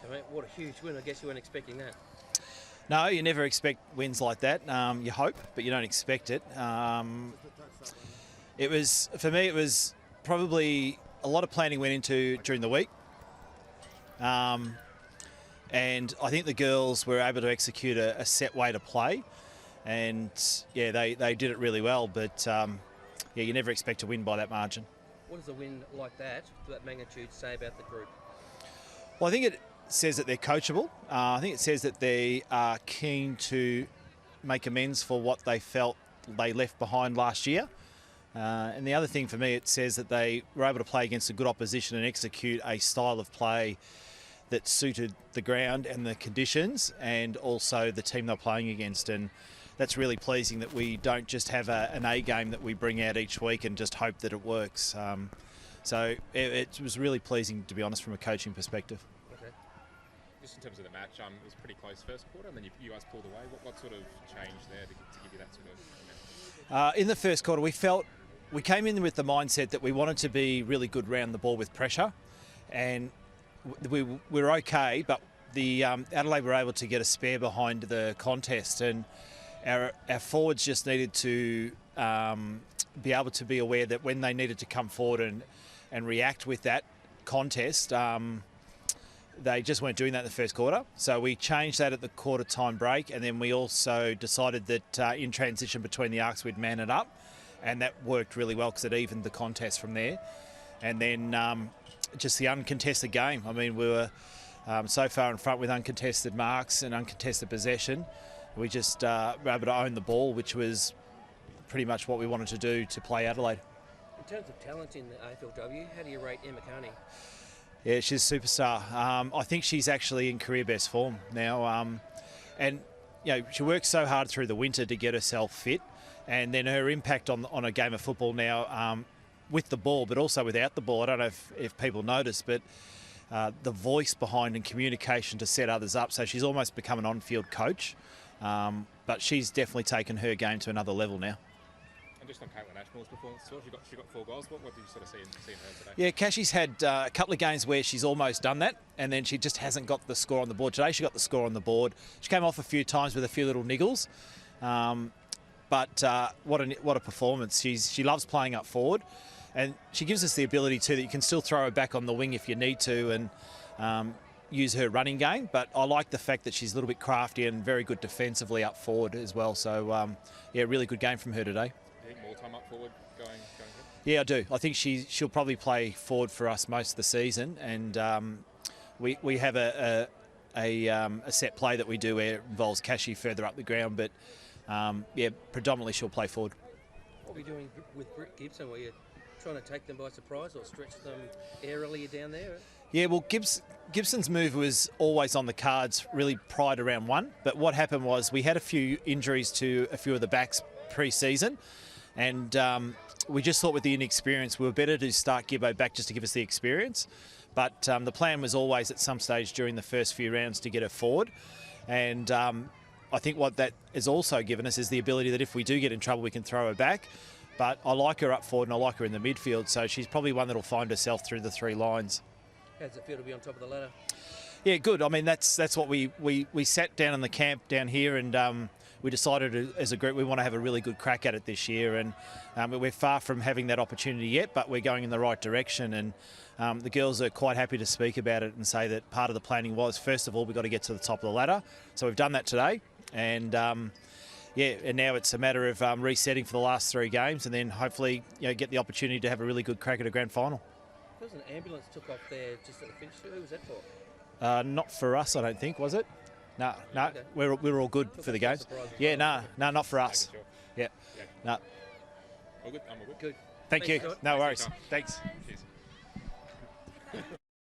mate. What a huge win. I guess you weren't expecting that. No, you never expect wins like that. You hope, but you don't expect it. It was, for me, it was probably a lot of planning went into during the week. And I think the girls were able to execute a set way to play. And, yeah, they did it really well. But, yeah, you never expect to win by that margin. What does a win like that, to that magnitude, say about the group? Well, I think it says that they're coachable. I think it says that they are keen to make amends for what they felt they left behind last year. And the other thing for me, it says that they were able to play against a good opposition and execute a style of play that suited the ground and the conditions and also the team they're playing against. And that's really pleasing that we don't just have an A game that we bring out each week and just hope that it works. So it was really pleasing, to be honest, from a coaching perspective. Okay. Just in terms of the match, it was pretty close first quarter, and then you guys pulled away. What sort of changed there to give you that sort of... In the first quarter, we came in with the mindset that we wanted to be really good round the ball with pressure, and we were okay, but the Adelaide were able to get a spare behind the contest, and our forwards just needed to be able to be aware that when they needed to come forward and react with that contest, they just weren't doing that in the first quarter. So we changed that at the quarter time break, and then we also decided that in transition between the arcs we'd man it up, and that worked really well because it evened the contest from there. And then just the uncontested game. I mean, we were so far in front with uncontested marks and uncontested possession. We just were able to own the ball, which was pretty much what we wanted to do to play Adelaide. In terms of talent in the AFLW, how do you rate Emma Carney? Yeah, she's a superstar. I think she's actually in career best form now. And, you know, she worked so hard through the winter to get herself fit. And then her impact on a game of football now with the ball, but also without the ball. I don't know if people notice, but the voice behind and communication to set others up. So she's almost become an on-field coach. But she's definitely taken her game to another level now. And just on Caitlin Ashmore's performance, she got 4 goals. What did you sort of see in her today? Yeah, Cashie's had a couple of games where she's almost done that, and then she just hasn't got the score on the board. Today she got the score on the board. She came off a few times with a few little niggles. But what a performance. She loves playing up forward, and she gives us the ability too that you can still throw her back on the wing if you need to and use her running game. But I like the fact that she's a little bit crafty and very good defensively up forward as well. So, yeah, really good game from her today. Do you think more time up forward going ahead? Yeah, I do. I think she'll probably play forward for us most of the season, and we have a set play that we do where it involves Cashy further up the ground, but yeah, predominantly she'll play forward. What were you doing with Britt Gibson? Were you trying to take them by surprise or stretch them airily down there? Yeah, well, Gibson's move was always on the cards really prior to round 1, but what happened was we had a few injuries to a few of the backs pre-season, and we just thought with the inexperience we were better to start Gibbo back just to give us the experience. But the plan was always at some stage during the first few rounds to get her forward, and I think what that has also given us is the ability that if we do get in trouble, we can throw her back. But I like her up forward and I like her in the midfield, so she's probably one that'll find herself through the 3 lines. How does it feel to be on top of the ladder? Yeah, good. I mean, that's what we sat down in the camp down here, and we decided as a group we want to have a really good crack at it this year. And we're far from having that opportunity yet, but we're going in the right direction. And the girls are quite happy to speak about it and say that part of the planning was, first of all, we've got to get to the top of the ladder. So we've done that today. And yeah, and now it's a matter of resetting for the last 3 games, and then hopefully get the opportunity to have a really good crack at a grand final. There was an ambulance took off there just at the finish. Who was that for? Not for us, I don't think, was it? No, okay. we're all good for the games. Yeah, no, not for us. Sure. Yeah, no. All good. I'm all good. Good. Thank you. No worries. Thanks. Cheers.